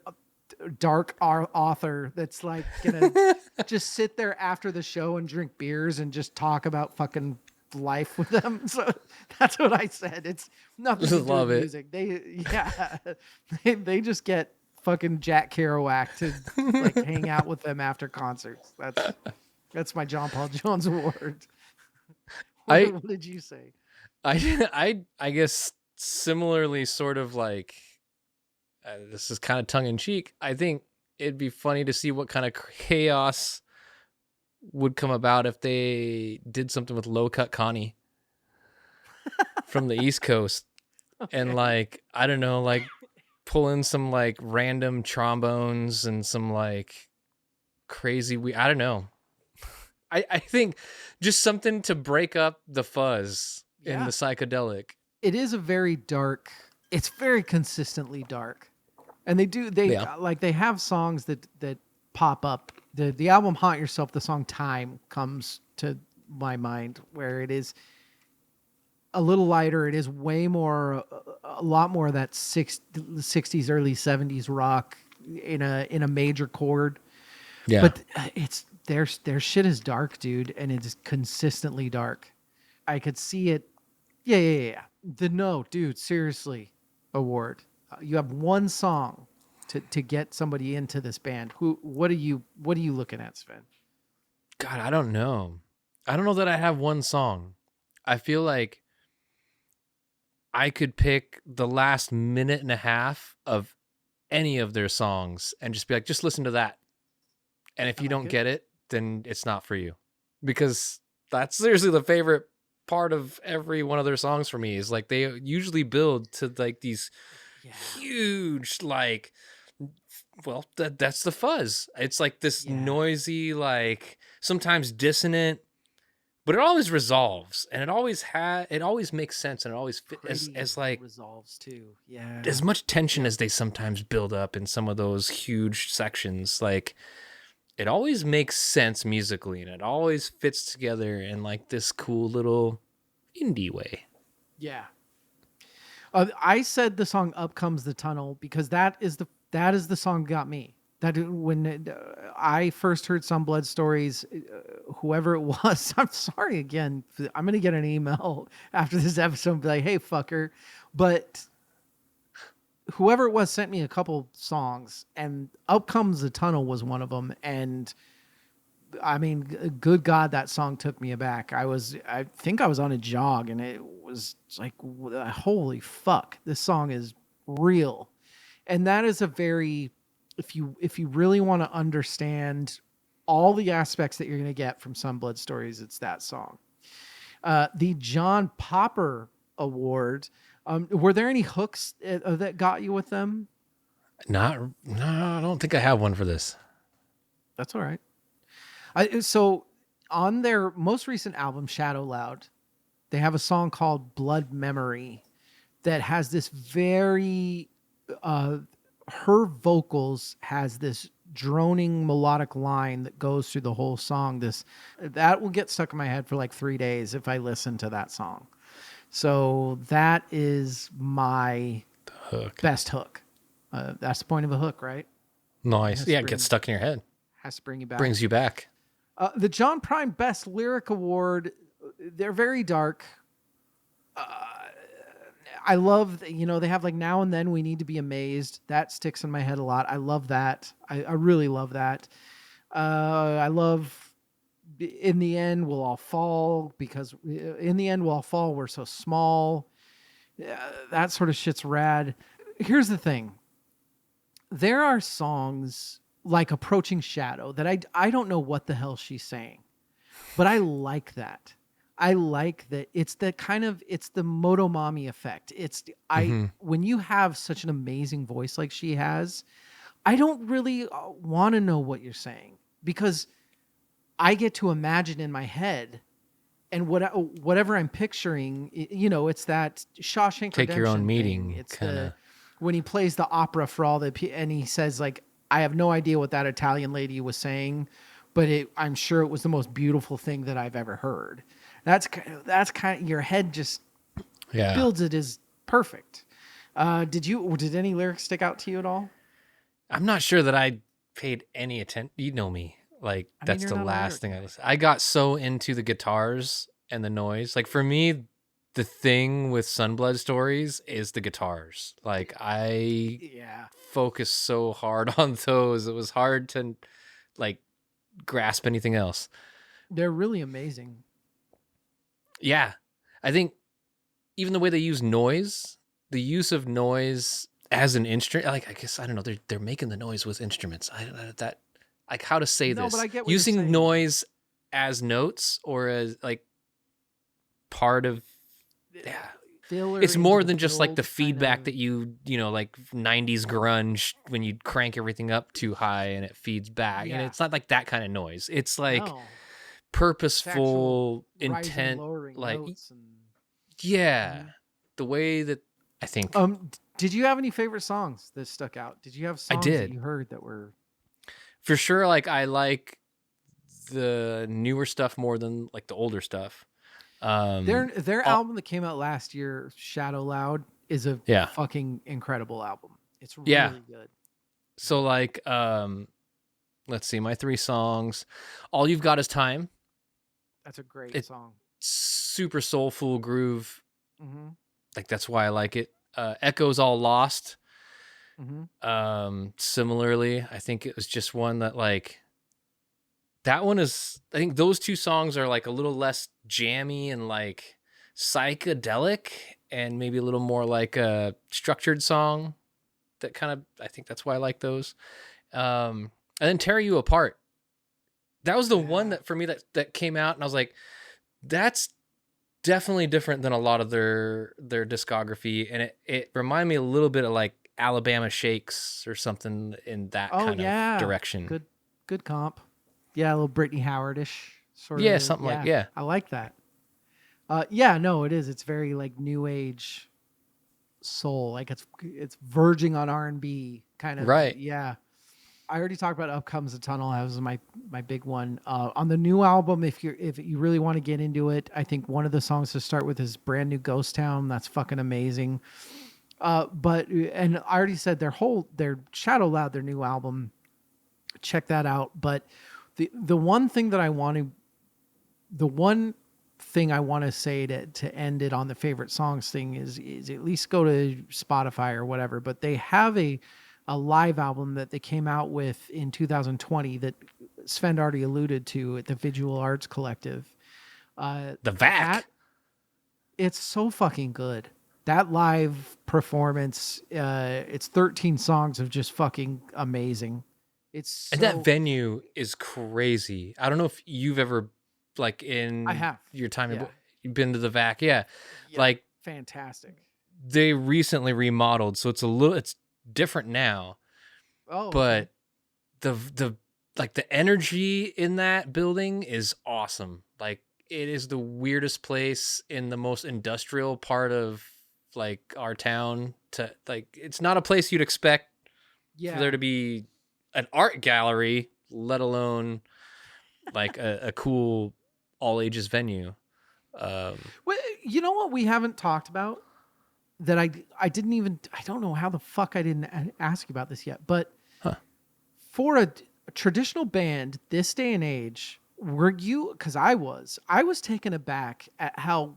dark author that's like gonna just sit there after the show and drink beers and just talk about fucking life with them. So that's what I said. It's nothing to do love with it. music. They just get fucking Jack Kerouac to like hang out with them after concerts. That's my John Paul Jones Award. I What did you say? I guess similarly, sort of like this is kind of tongue in cheek. I think it'd be funny to see what kind of chaos would come about if they did something with Low Cut Connie from the East Coast, and like I don't know, like pull in some like random trombones and some like crazy. I don't know. I think just something to break up the fuzz in the psychedelic. It is a very dark. It's very consistently dark, and they have songs that pop up. The album Haunt Yourself, the song Time comes to my mind, where it is a little lighter. It is way more, a lot more of that 60s, early 70s rock in a major chord. Yeah. But it's their shit is dark, dude, and it is consistently dark. I could see it. Yeah. Dude, seriously, award. You have one song to get somebody into this band. What are you looking at, Sven? God, I don't know. I don't know that I have one song. I feel like I could pick the last minute and a half of any of their songs and just be like, just listen to that. And if you don't get it, then it's not for you. Because that's seriously the favorite part of every one of their songs for me, is like they usually build to like these huge, like, well, that's the fuzz. It's like this noisy, like sometimes dissonant, but it always resolves, and it always makes sense, and it always as like resolves too. Yeah. As much tension as they sometimes build up in some of those huge sections, like it always makes sense musically, and it always fits together in like this cool little indie way. Yeah. I said the song "Up Comes the Tunnel" because that is the song that got me. That when I first heard Some Blood Stories, whoever it was, I'm sorry again. I'm gonna get an email after this episode and be like, "Hey, fucker," but whoever it was sent me a couple songs, and Up Comes the Tunnel was one of them. And I mean, good God, that song took me aback. I think I was on a jog, and it was like, holy fuck, this song is real. And that is a very, if you really want to understand all the aspects that you're going to get from Sunblood Stories, it's that song. The John Popper Award. Were there any hooks that got you with them? No, I don't think I have one for this. That's all right. So on their most recent album, Shadow Loud, they have a song called Blood Memory that has this very, her vocals has this droning melodic line that goes through the whole song. That will get stuck in my head for like 3 days if I listen to that song. So that is my best hook. That's the point of a hook, right? Nice. Yeah, it gets stuck in your head. Has to bring you back. Brings you back. The John Prine Best Lyric Award, they're very dark. I love, they have like Now and Then We Need to Be Amazed. That sticks in my head a lot. I love that. I really love that. I love In the End We'll All Fall, because in the end we'll all fall, we're so small. That sort of shit's rad. Here's the thing. There are songs like Approaching Shadow that I don't know what the hell she's saying, but I like that. I like that it's the Motomami effect. When you have such an amazing voice like she has, I don't really want to know what you're saying, because I get to imagine in my head, and whatever I'm picturing, it's that Shawshank Take your own Redemption meeting. thing. It's when he plays the opera for all and he says like, I have no idea what that Italian lady was saying, but I'm sure it was the most beautiful thing that I've ever heard. That's kind of your head just builds it as perfect. Did any lyrics stick out to you at all? I'm not sure that I paid any attention. You know me. Like, that's the last thing I listened. I got so into the guitars and the noise. Like, for me, the thing with Sunblood Stories is the guitars. Like, I focus so hard on those. It was hard to like grasp anything else. They're really amazing. Yeah. I think even the way they use noise, the use of noise as an instrument, like, I guess, I don't know, they're making the noise with instruments. I don't know that, like, how to say this. But I get what using you're saying. Noise as notes or as like part of, it's more than just like the feedback that like 90s grunge when you crank everything up too high and it feeds back. And it's not like that kind of noise. It's like purposeful, intent, like the way that I think. Did you have any favorite songs that stuck out? Did you have songs that you heard that were for sure? Like, I like the newer stuff more than like the older stuff. Their album that came out last year, Shadow Loud, is a fucking incredible album. It's really good. So like, let's see, my 3 songs. All You've Got Is Time. That's a great song. Super soulful groove. Mm-hmm. Like, that's why I like it. Echoes All Lost. Mm-hmm. Similarly, I think it was just one that like, that one is, I think those 2 songs are like a little less jammy and like psychedelic and maybe a little more like a structured song that kind of, I think that's why I like those. And then Tear You Apart. That was the one that for me that came out and I was like, that's definitely different than a lot of their discography. And it reminded me a little bit of like Alabama Shakes or something in that kind of direction. Good comp. Yeah, a little Brittany Howard-ish sort of. Yeah, something like, I like that. It is. It's very like new age soul. Like it's verging on R&B kind of. Right. Yeah. I already talked about Up Comes the Tunnel. That was my big one. On the new album, if you really want to get into it, I think one of the songs to start with is Brand New Ghost Town. That's fucking amazing. And I already said their Shadow Loud, their new album. Check that out. But the one thing that I want to, the one thing I want to say to end it on the favorite songs thing is at least go to Spotify or whatever. But they have a live album that they came out with in 2020 that Svend already alluded to at the Visual Arts Collective. The VAC. That it's so fucking good. That live performance, it's 13 songs of just fucking amazing. It's so And that venue is crazy. I don't know if you've ever, like, I in have. your time, Yeah. you've been to the VAC. Yeah. Like, fantastic. they recently remodeled, so it's different now. Oh, But the like the energy in that building is awesome. Like, it is the weirdest place in the most industrial part of like our town. To like, it's not a place you'd expect for there to be an art gallery, let alone like a cool all ages venue. Well, you know what we haven't talked about that I don't know how the fuck I didn't ask you about this yet, but for a traditional band this day and age, because I was taken aback at how,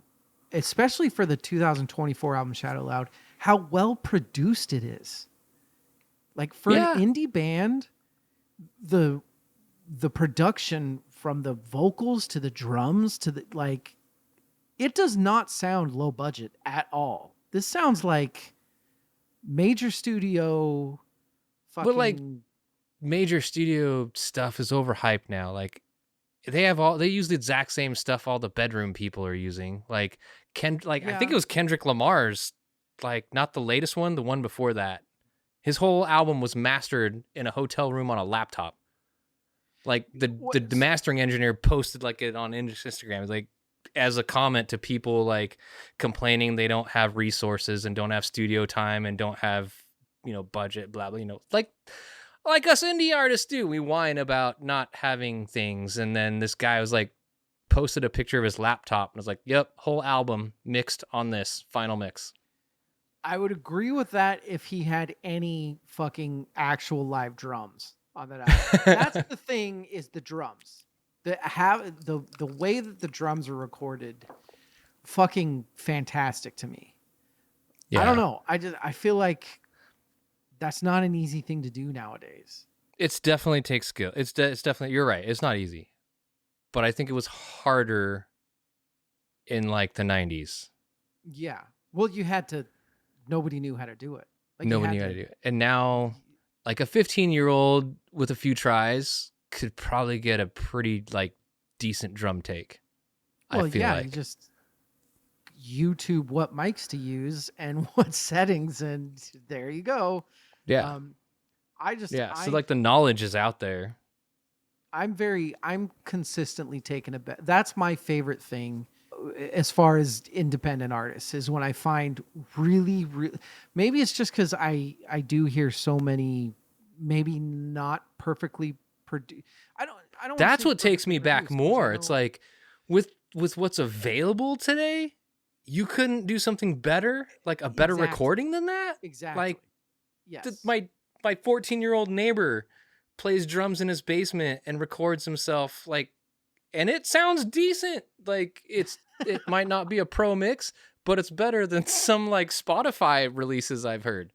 especially for the 2024 album Shadow Loud, how well produced it is. Like for an indie band, the production from the vocals to the drums to the like, it does not sound low budget at all. This sounds like major studio fucking. But like, major studio stuff is overhyped now. Like, they use the exact same stuff all the bedroom people are using. Like I think it was Kendrick Lamar's, like, not the latest one, the one before that. His whole album was mastered in a hotel room on a laptop. Like the mastering engineer posted like it on Instagram, like as a comment to people like complaining they don't have resources and don't have studio time and don't have, budget, blah blah, like us indie artists do. We whine about not having things, and then this guy was like posted a picture of his laptop and was like, "Yep, whole album mixed on this final mix." I would agree with that if he had any fucking actual live drums on that album. That's the thing, is the drums. The way that the drums are recorded, fucking fantastic to me. Yeah. I don't know. I feel like that's not an easy thing to do nowadays. It's definitely takes skill. It's definitely, you're right. It's not easy, but I think it was harder in like the 90s. Yeah. Well, nobody knew how to do it. Like, nobody knew how to do it. And now, like, a 15-year-old with a few tries could probably get a pretty like decent drum take. Well, I feel like. You just YouTube what mics to use and what settings, and there you go. Yeah. So like the knowledge is out there. I'm consistently taken aback. That's my favorite thing as far as independent artists, is when I find really, maybe it's just because I do hear so many, maybe not perfectly produced. I don't. That's what takes me back more. It's like with what's available today, you couldn't do something better, like a better recording than that. Exactly. Like, yes. My 14-year-old neighbor plays drums in his basement and records himself, like, and it sounds decent. Like, it might not be a pro mix, but it's better than some like Spotify releases I've heard.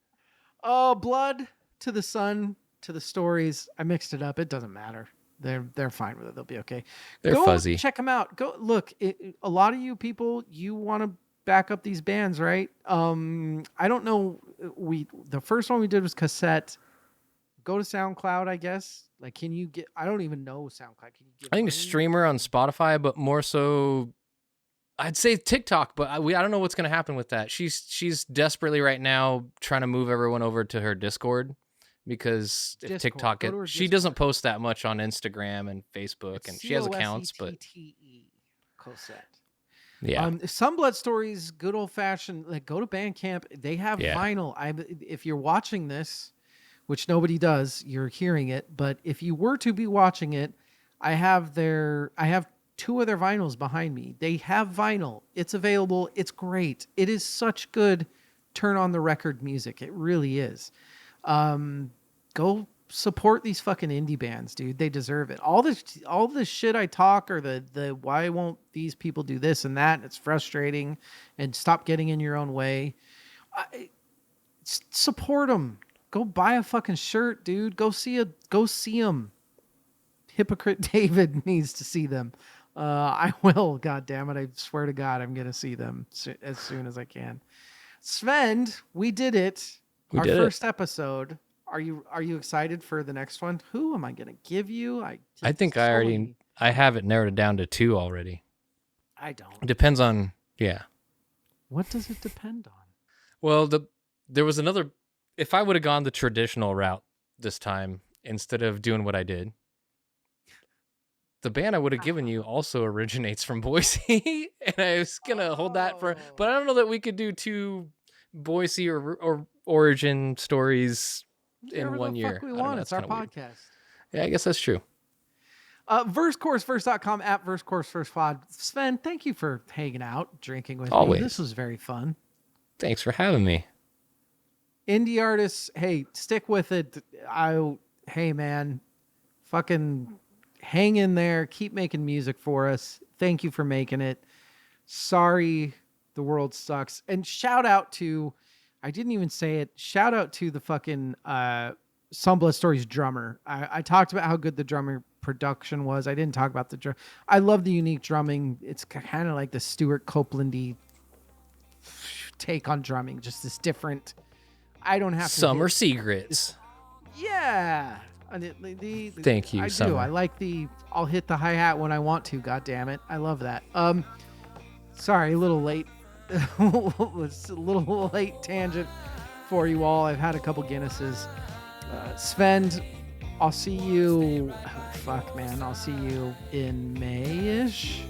Oh, blood to the sun, to the stories. I mixed it up. It doesn't matter. They're fine with it. They'll be okay. They're fuzzy. Check them out. Go look. A lot of you people, you want to back up these bands, right? I don't know. The first one we did was cassette. Go to SoundCloud, I guess. Like, can you get? I don't even know SoundCloud. Can you get? I think a streamer on Spotify, but more so, I'd say TikTok. But I don't know what's going to happen with that. She's desperately right now trying to move everyone over to her Discord, because if TikTok, she doesn't post that much on Instagram and Facebook, and she has accounts, but Cosette. Yeah. Some Blood Stories, good old fashioned, like, go to Bandcamp. They have vinyl. If you're watching this, which nobody does, you're hearing it, but if you were to be watching it, I have 2 of their vinyls behind me. They have vinyl. It's available. It's great. It is such good turn on the record music. It really is. Go support these fucking indie bands, dude. They deserve it. All the shit I talk, or the why won't these people do this and that, and it's frustrating, and stop getting in your own way. Support them. Go buy a fucking shirt, dude. Go see them. Hypocrite David needs to see them. I will. God damn it! I swear to God, I'm gonna see them as soon as I can. Svend, we did it. Our first episode. Are you excited for the next one? Who am I gonna give you? I think I have it narrowed down to 2 already. I don't. It depends on What does it depend on? Well, there was another. If I would have gone the traditional route this time instead of doing what I did, the band I would have given you also originates from Boise, and I was gonna hold that for. But I don't know that we could do 2 Boise or origin stories in 1 year. Fuck we want. It's our podcast. Weird. Yeah, I guess that's true. VerseCourseVerse.com at VerseCourseVersePod. Svend, thank you for hanging out, drinking with Always. me. This was very fun. Thanks for having me. Indie artists, hey, stick with it. Hey man, fucking hang in there. Keep making music for us. Thank you for making it. Sorry the world sucks. And shout out to, I didn't even say it, shout out to the fucking Some Blood Stories drummer. I talked about how good the drummer production was. I didn't talk about the drum. I love the unique drumming. It's kind of like the Stuart Copelandy take on drumming, just this different. I don't have to. Summer Secrets. Yeah. Thank you. I Summer. do. I like I'll hit the hi-hat when I want to. God damn it. I love that. Sorry, a little late. It's a little late tangent for you all. I've had a couple Guinnesses. Svend, I'll see you. Fuck, man. I'll see you in May-ish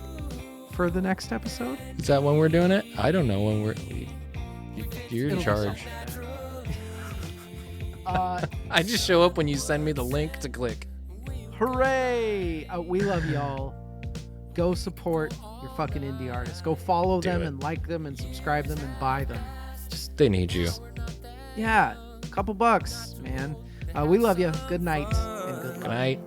for the next episode. Is that when we're doing it? I don't know when you're in charge. I just show up when you send me the link to click. Hooray! We love y'all. Go support your fucking indie artists. Go follow them and like them and subscribe them and buy them. They need you. Yeah, a couple bucks, man. We love you. Good night and good luck. Good night.